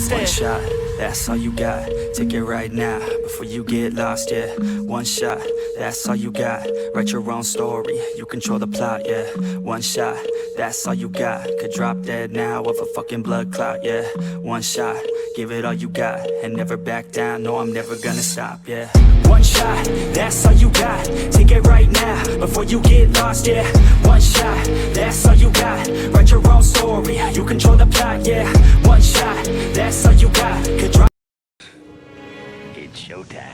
instead. One shot, that's all you got. Take it right now, before you get lost, yeah. One shot, that's all you got. Write your own story, you control the plot, yeah. One shot, that's all you got. Could drop dead now of a fucking blood clot, yeah. One shot, give it all you got. And never back down, no, I'm never gonna stop, yeah. One shot, that's all you got. Take it right now, before you get lost, yeah. One shot, that's all you got. Write your own story, you control the plot, yeah. One shot, that's all you got. Could drop. It's showtime.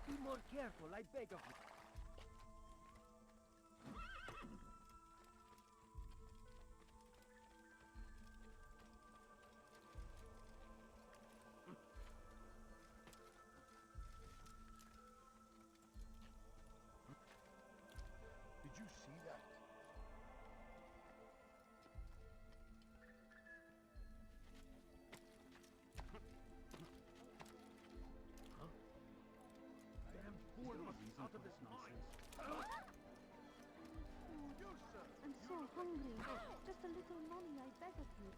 Be more careful, I beg of you. Did you see that? Out of this nonsense. I'm so hungry. Just a little money, I beg of you.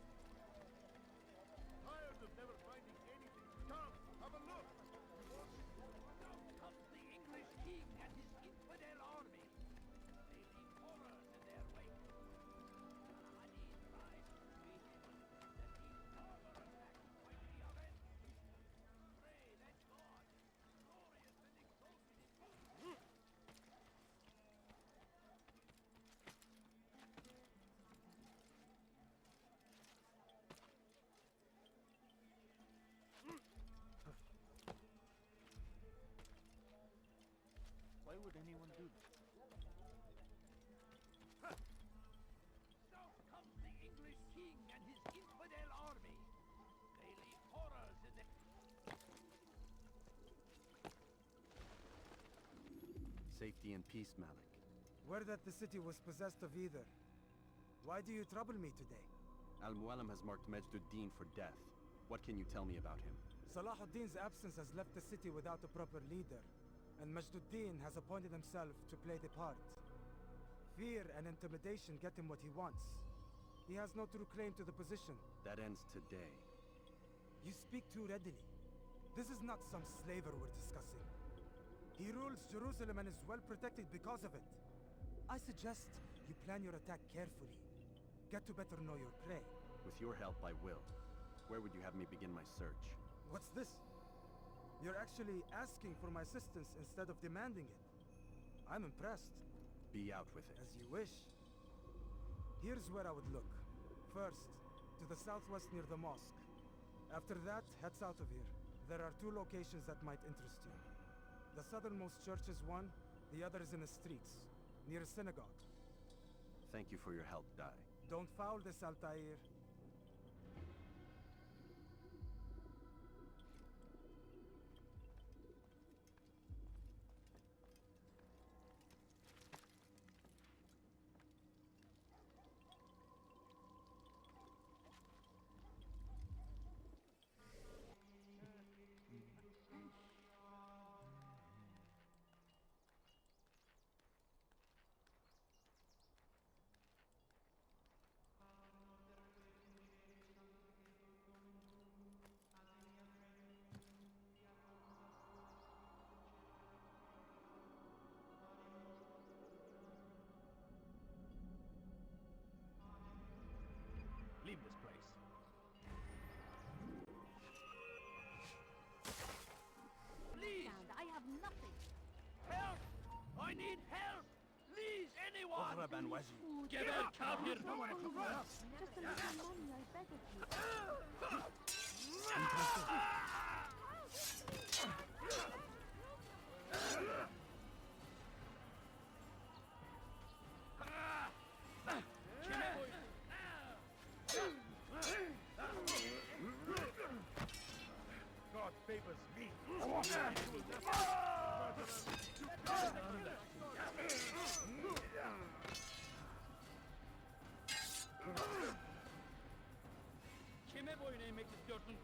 Tired of never finding anything. Come, have a look. Comes the English king and his infidel army. They leave horrors in their wake. Honey tries to free him. That he further attacks when we are in. Pray that God, glorious and exalted in you. Why would anyone do this? So comes the English king and his infidel army. They leave horrors in their... Safety and peace, Malik. Word that the city was possessed of either. Why do you trouble me today? Al-Mualim has marked Majd-ud-Din for death. What can you tell me about him? Salah ad-Din's absence has left the city without a proper leader, and Majd-ud-Din has appointed himself to play the part. Fear and intimidation get him what he wants. He has no true claim to the position. That ends today. You speak too readily. This is not some slaver we're discussing. He rules Jerusalem and is well protected because of it. I suggest you plan your attack carefully. Get to better know your prey. With your help, I will. Where would you have me begin my search? What's this? You're actually asking for my assistance instead of demanding it. I'm impressed. Be out with it. As you wish. Here's where I would look. First, to the southwest near the mosque. After that, head south of here. There are two locations that might interest you. The southernmost church is one, the other is in the streets, near a synagogue. Thank you for your help, Dai. Don't foul this, Altaïr. Leave this place. Please! I have nothing. Help! I need help! Please, anyone! Food. Get out, Kafir! Just a little money, I beg of you. favors me. Kime boyun eğmek istiyorsun?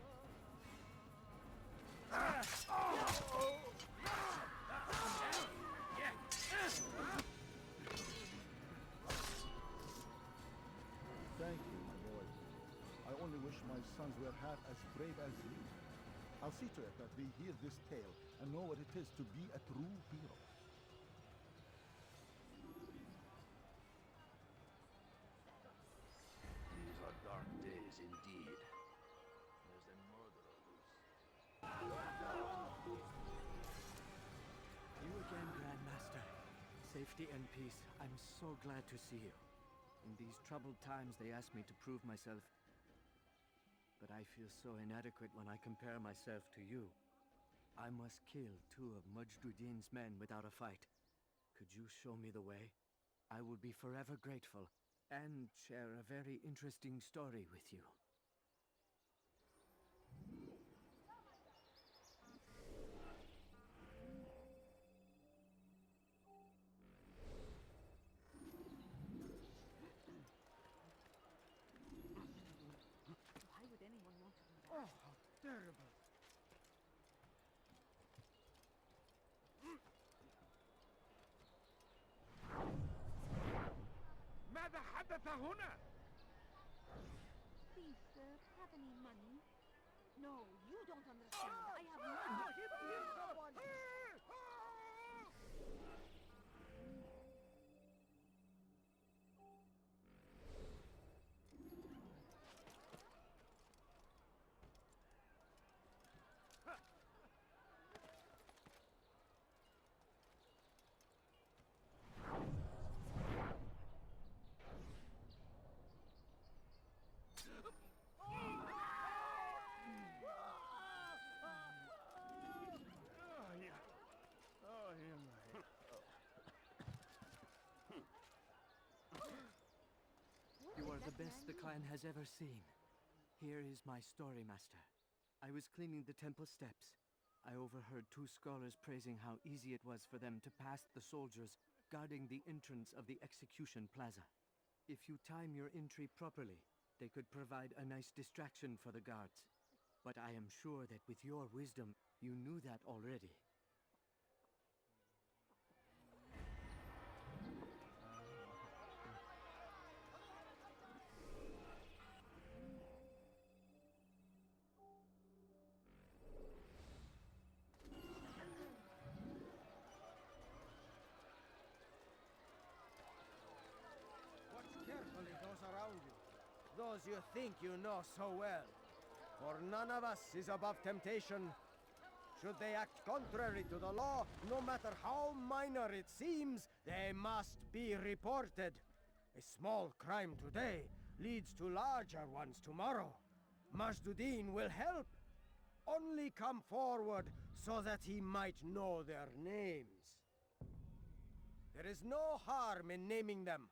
Thank you, my lord. I only wish my sons were half as brave as you. I'll see to it that they hear this tale and know what it is to be a true hero. These are dark days indeed. There's a murderer loose. You again, Grandmaster. Safety and peace. I'm so glad to see you. In these troubled times, they asked me to prove myself. But I feel so inadequate when I compare myself to you. I must kill 2 of Majduddin's men without a fight. Could you show me the way? I will be forever grateful, and share a very interesting story with you. Why would anyone want to do that? Oh, how terrible. ماذا حدث هنا؟ Please, sir, have any money? No, you don't understand. I have money. You are the best the clan has ever seen. Here is my story, Master. I was cleaning the temple steps. I overheard 2 scholars praising how easy it was for them to pass the soldiers guarding the entrance of the execution plaza. If you time your entry properly, they could provide a nice distraction for the guards. But I am sure that with your wisdom, you knew that already. Watch carefully those around you, those you think you know so well. For none of us is above temptation. Should they act contrary to the law, no matter how minor it seems, they must be reported. A small crime today leads to larger ones tomorrow. Majduddin will help. Only come forward so that he might know their names. There is no harm in naming them.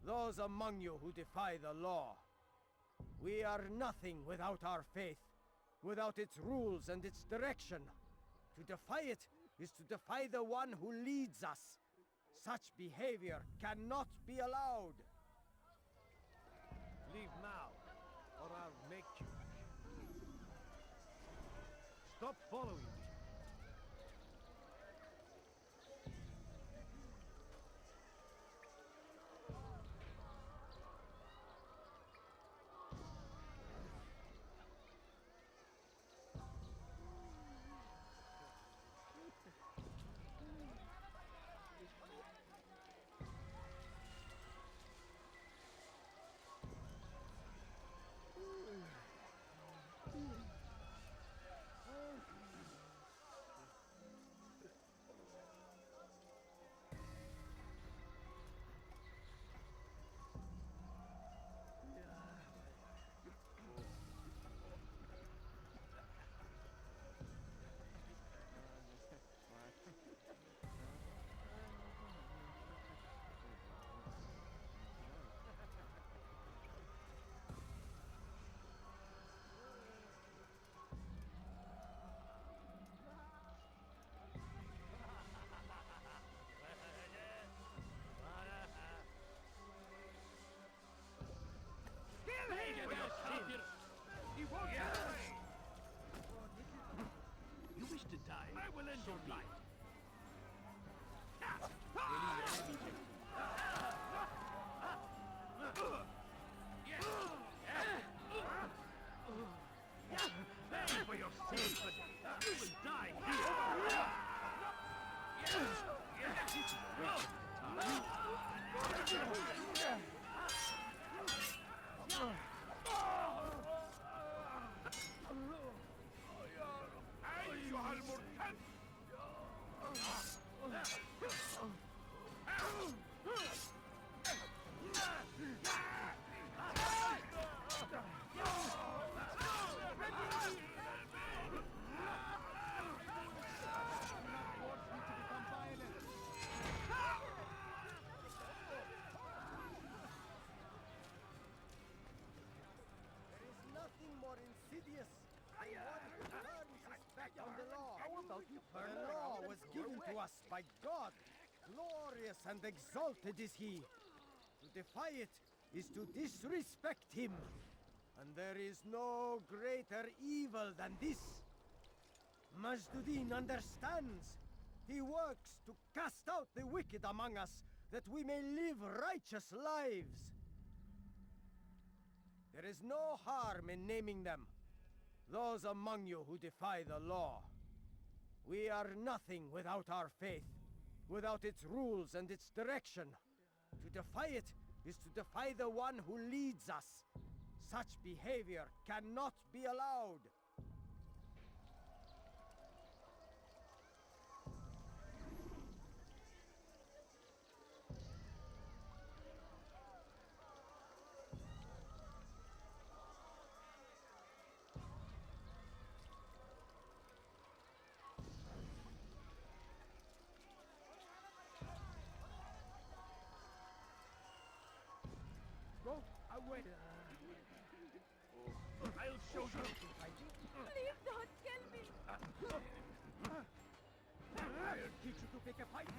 Those among you who defy the law. We are nothing without our faith, without its rules and its direction. To defy it is to defy the one who leads us. Such behavior cannot be allowed. Leave now, or I'll make you. Stop following me. about you. The law was given to us by God. Glorious and exalted is he. To defy it is to disrespect him. And there is no greater evil than this. Majduddin understands. He works to cast out the wicked among us, that we may live righteous lives. There is no harm in naming them. Those among you who defy the law. We are nothing without our faith, without its rules and its direction. To defy it is to defy the one who leads us. Such behavior cannot be allowed. Go away. I'll show you. Please don't kill me. I'll teach you to pick a fight.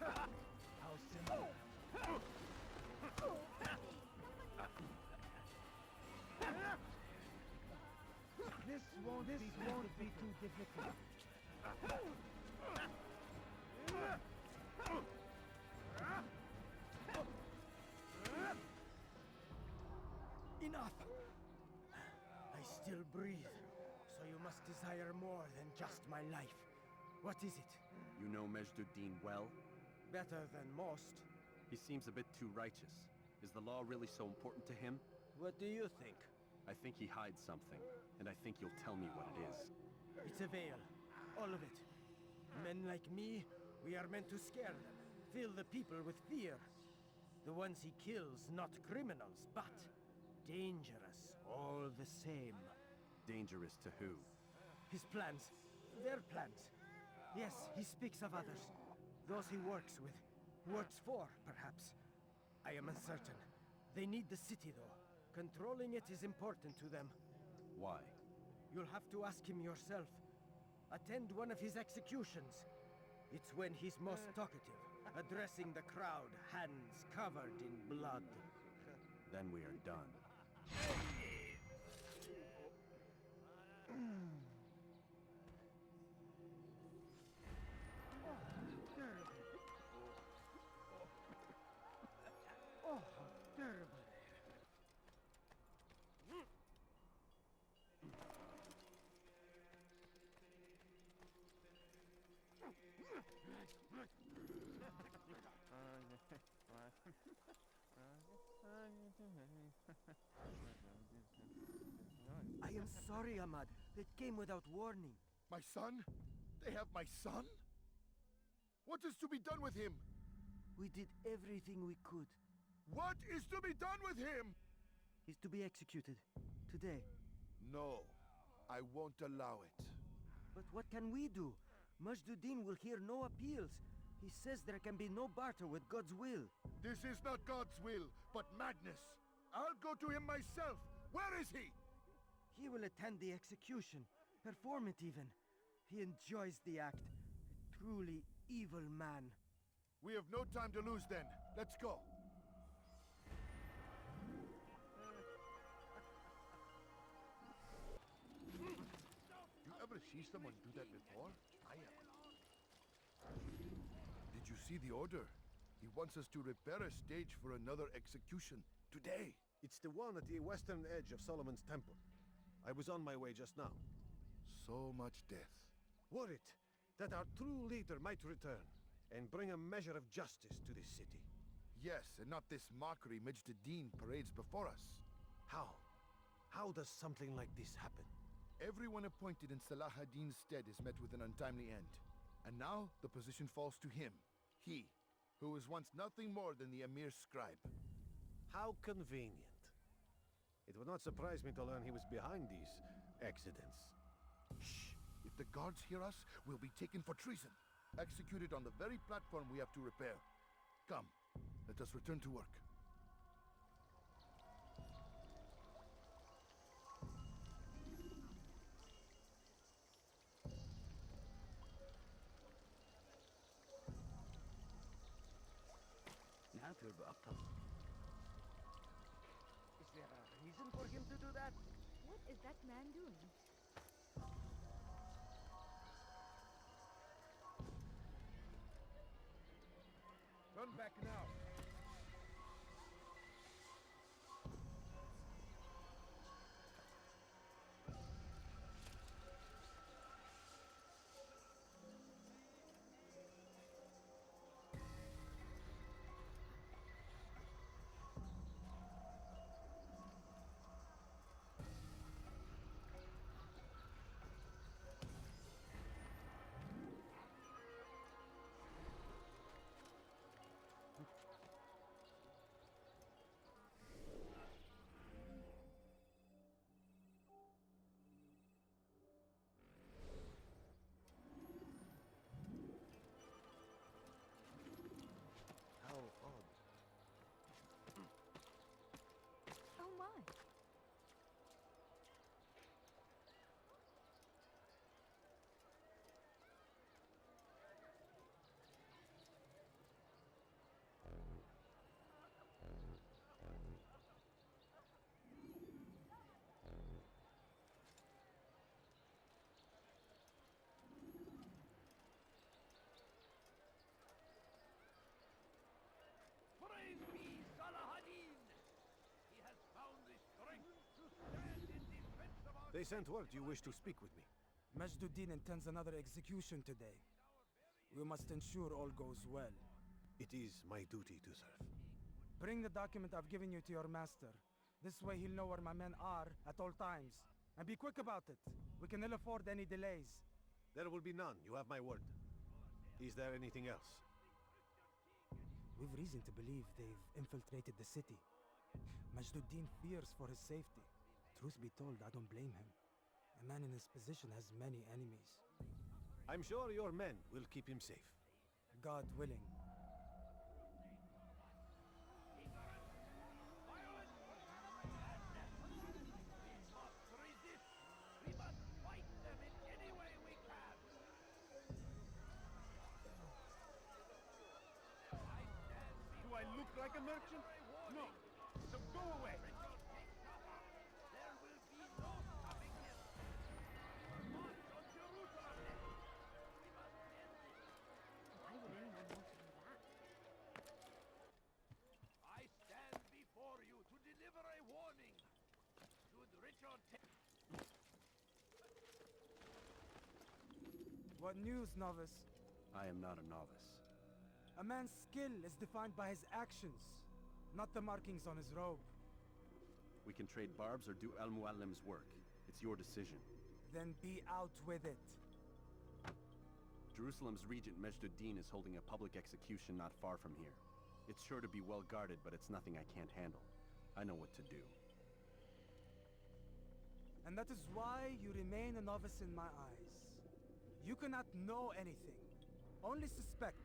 How simple. This won't be too difficult. Enough! I still breathe, so you must desire more than just my life. What is it? You know Majduddin well? Better than most. He seems a bit too righteous. Is the law really so important to him? What do you think? I think he hides something, and I think you'll tell me what it is. It's a veil. All of it. Men like me, we are meant to scare them, fill the people with fear. The ones he kills, not criminals, but dangerous all the same. Dangerous to who? His plans. Their plans. Yes, he speaks of others. Those he works with. Works for, perhaps. I am uncertain. They need the city, though. Controlling it is important to them. Why? You'll have to ask him yourself. Attend one of his executions. It's when he's most talkative, addressing the crowd, hands covered in blood. Then we are done. Oh, how terrible. I am sorry, Ahmad. That came without warning. My son? They have my son? What is to be done with him? We did everything we could. What is to be done with him? He's to be executed. Today. No, I won't allow it. But what can we do? Majduddin will hear no appeals. He says there can be no barter with God's will. This is not God's will, but madness. I'll go to him myself. Where is he? He will attend the execution. Perform it even. He enjoys the act. A truly evil man. We have no time to lose then. Let's go. You ever see someone do that before? I have. Did you see the order? He wants us to repair a stage for another execution today. It's the one at the western edge of Solomon's temple. I was on my way just now. So much death. Worried that our true leader might return and bring a measure of justice to this city. Yes, and not this mockery Majduddin parades before us. How? How does something like this happen? Everyone appointed in Salah ad-Din's stead is met with an untimely end. And now the position falls to him. He, who was once nothing more than the Emir's scribe. How convenient. It would not surprise me to learn he was behind these accidents. Shh! If the guards hear us, we'll be taken for treason. Executed on the very platform we have to repair. Come, let us return to work. Is there a reason for him to do that? What is that man doing? Turn back now. Oh my. Praise be Salahadin! He has found the strength to stand in defense of our... They sent word you wish to speak with me. Majduddin intends another execution today. We must ensure all goes well. It is my duty to serve. Bring the document I've given you to your master. This way he'll know where my men are at all times. And be quick about it. We can ill afford any delays. There will be none, you have my word. Is there anything else? We've reason to believe they've infiltrated the city. Majduddin fears for his safety. Truth be told, I don't blame him. A man in his position has many enemies. I'm sure your men will keep him safe. God willing. We must fight them in any way we can! Do I look like a merchant? No. So go away. There will be no stopping him! March on Jerusalem next! We must end this! Why would anyone want to do that? I stand before you to deliver a warning! Should Richard take... What news, novice? I am not a novice. A man's skill is defined by his actions, not the markings on his robe. We can trade barbs or do Al-Muallim's work. It's your decision. Then be out with it. Jerusalem's regent Majduddin is holding a public execution not far from here. It's sure to be well guarded, but it's nothing I can't handle. I know what to do. And that is why you remain a novice in my eyes. You cannot know anything, only suspect.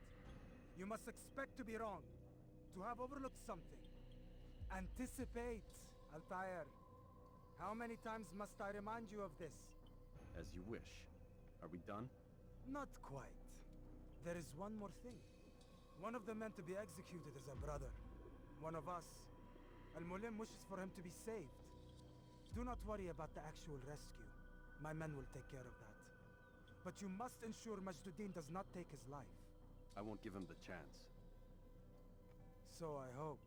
You must expect to be wrong, to have overlooked something. Anticipate, Altaïr. How many times must I remind you of this? As you wish. Are we done? Not quite. There is one more thing. One of the men to be executed is a brother. One of us. Al-Mulim wishes for him to be saved. Do not worry about the actual rescue. My men will take care of that. But you must ensure Majduddin does not take his life. I won't give him the chance. So I hope.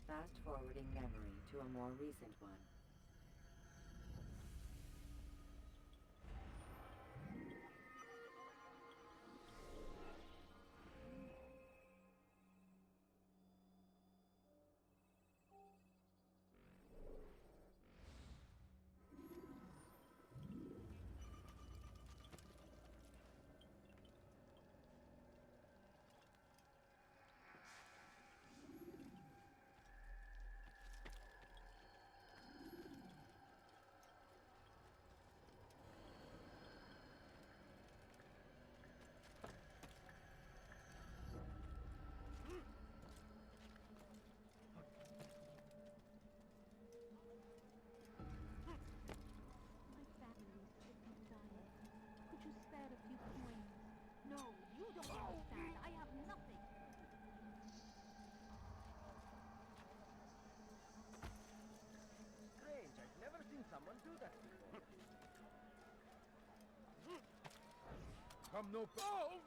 Fast-forwarding memory to a more recent one. become no... Oh!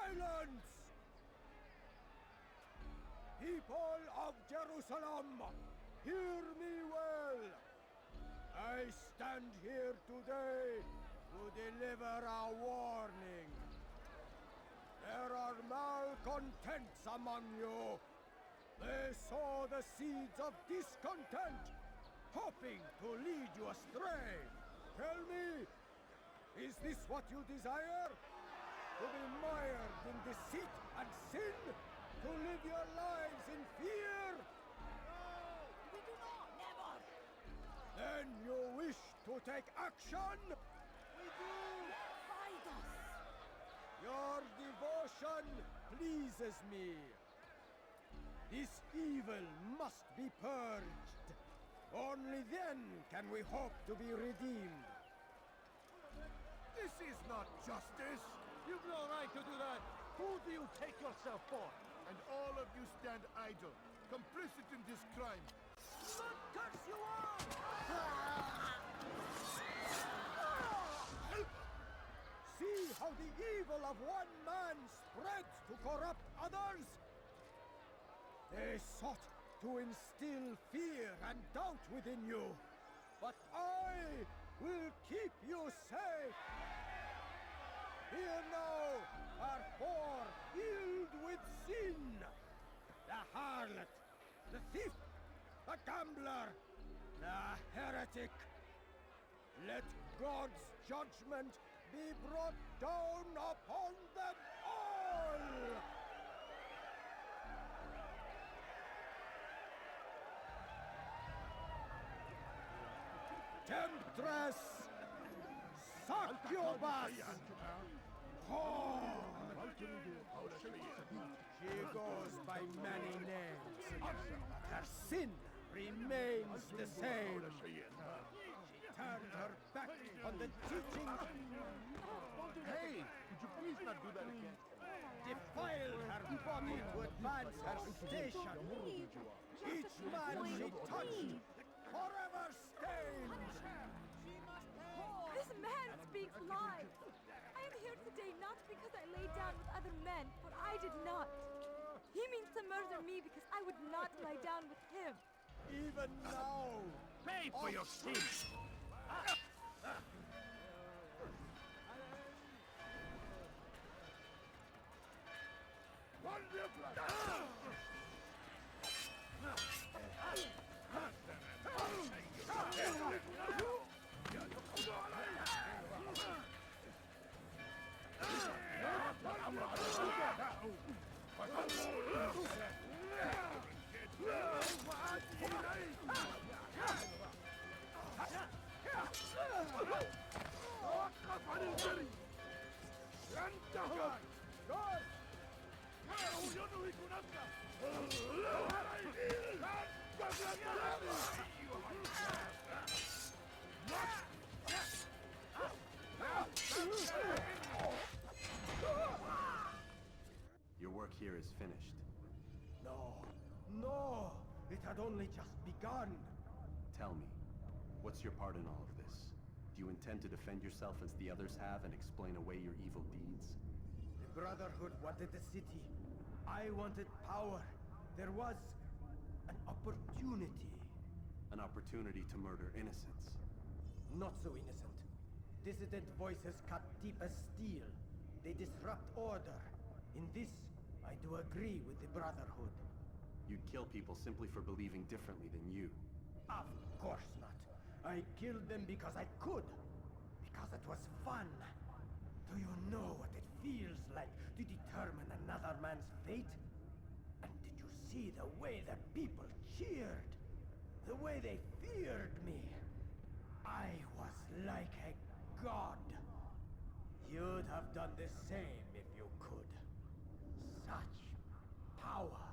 Silence! People of Jerusalem, hear me well. I stand here today to deliver a warning. There are malcontents among you. They sow the seeds of discontent, hoping to lead you astray. Tell me, is this what you desire? To be mired in deceit and sin? To live your lives in fear? No, we do not, never! Then you wish to take action? We do! Fight us! Your devotion pleases me. This evil must be purged. Only then can we hope to be redeemed. This is not justice! You've no right to do that! Who do you take yourself for? And all of you stand idle, complicit in this crime. What curse you are! See how the evil of one man spreads to corrupt others? They sought to instill fear and doubt within you, but I will keep you safe. Here now are four filled with sin. The harlot, the thief, the gambler, the heretic. Let God's judgment be brought down upon them all! Temptress! Succubus! Whore! She goes by many names. Her sin remains the same. She turned her back on the teaching. Hey, could you please not do that again? Defiled her body to advance her station. Each man she touched forever stained. This man speaks lies. I am here today not because I lay down with other men, for I did not. He means to murder me because I would not lie down with him. Even now, pay for your sins! God! only just begun. Tell me, what's your part in all of this? Do you intend to defend yourself as the others have and explain away your evil deeds? The Brotherhood wanted the city. I wanted power. There was an opportunity. An opportunity to murder innocents. Not so innocent. Dissident voices cut deep as steel. They disrupt order. In this, I do agree with the Brotherhood. You'd kill people simply for believing differently than you. Of course not. I killed them because I could. Because it was fun. Do you know what it feels like to determine another man's fate? And did you see the way the people cheered? The way they feared me? I was like a god. You'd have done the same if you could. Such power.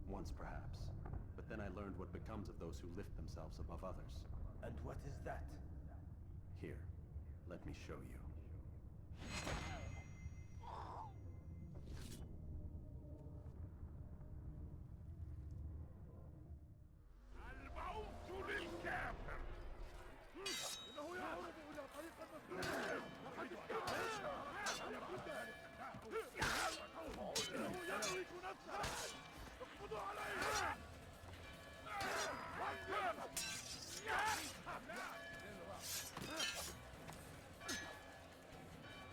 Once perhaps. But then I learned what becomes of those who lift themselves above others. And what is that? Here, let me show you. الموت للكافر. إنه يهرب إلى طريق المسلوب. لقد إنه يهلك نفسه. اقبضوا عليه.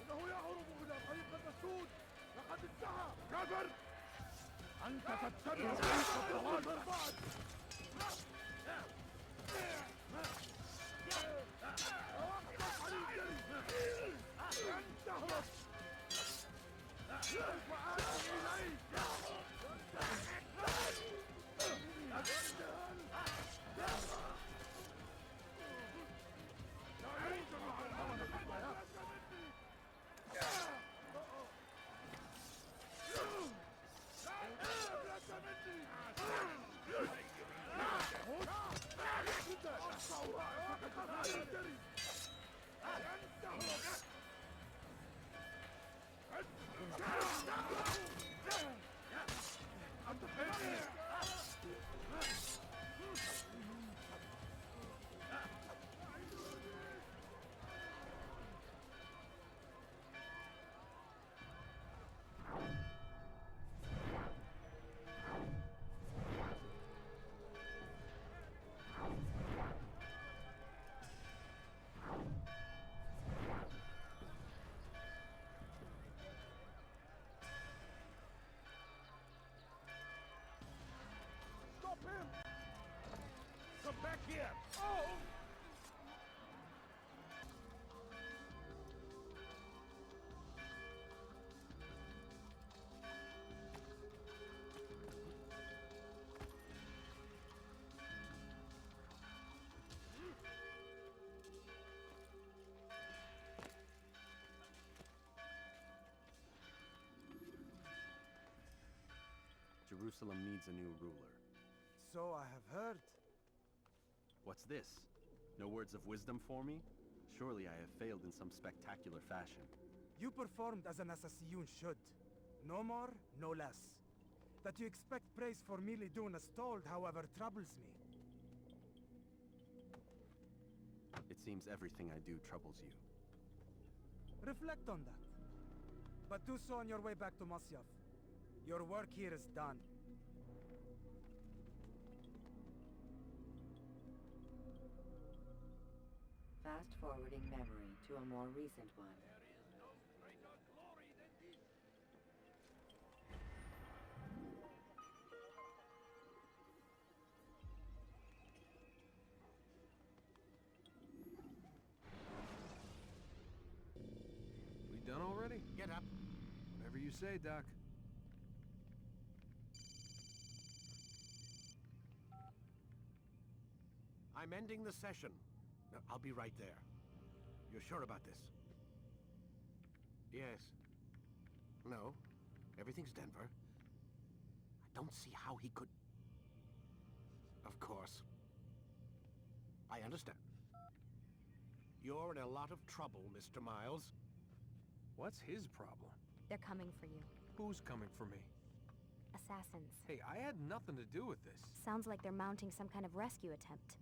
إنه يهرب إلى طريق المسدود. لقد انتهى. كافر. أنت تتبع طريق الضلال. Come back here! Oh! Jerusalem needs a new ruler. So I have heard. What's this? No words of wisdom for me? Surely I have failed in some spectacular fashion. You performed as an assassin should. No more, no less. That you expect praise for merely doing as told, however, troubles me. It seems everything I do troubles you. Reflect on that. But do so on your way back to Masyaf. Your work here is done. Fast-forwarding memory to a more recent one. There is no greater glory than this. We done already? Get up. Whatever you say, Doc. I'm ending the session. No, I'll be right there. You're sure about this? Yes. No. Everything's Denver. I don't see how he could... Of course. I understand. You're in a lot of trouble, Mr. Miles. What's his problem? They're coming for you. Who's coming for me? assassins. Hey, I had nothing to do with this. Sounds like they're mounting some kind of rescue attempt.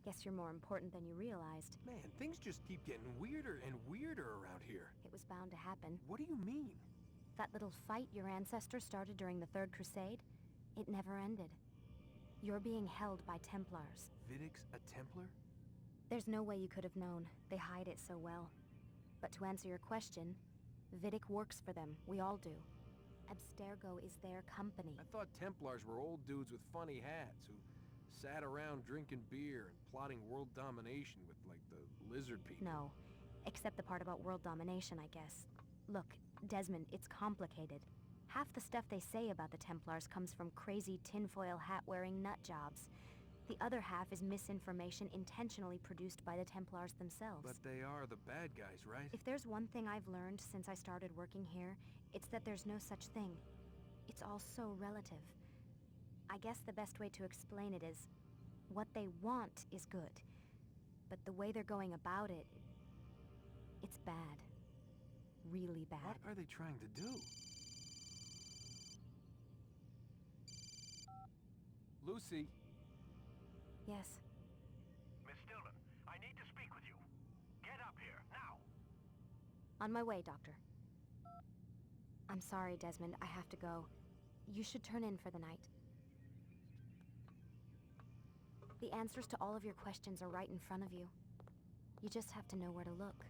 Guess you're more important than you realized. Man, things just keep getting weirder and weirder around here. It was bound to happen. What do you mean? That little fight your ancestors started during the Third Crusade, it never ended. You're being held by Templars. Vidic's a Templar? There's no way you could have known. They hide it so well. But to answer your question, Vidic works for them. We all do. Abstergo is their company. I thought Templars were old dudes with funny hats who sat around drinking beer and plotting world domination with, like, the lizard people. No. Except the part about world domination, I guess. Look, Desmond, it's complicated. Half the stuff they say about the Templars comes from crazy tinfoil hat-wearing nut jobs. The other half is misinformation intentionally produced by the Templars themselves. But they are the bad guys, right? If there's one thing I've learned since I started working here, it's that there's no such thing. It's all so relative. I guess the best way to explain it is, what they want is good. But the way they're going about it, it's bad. Really bad. What are they trying to do? Lucy? Yes. Miss Stillman, I need to speak with you. Get up here, now! On my way, Doctor. I'm sorry, Desmond. I have to go. You should turn in for the night. The answers to all of your questions are right in front of you. You just have to know where to look.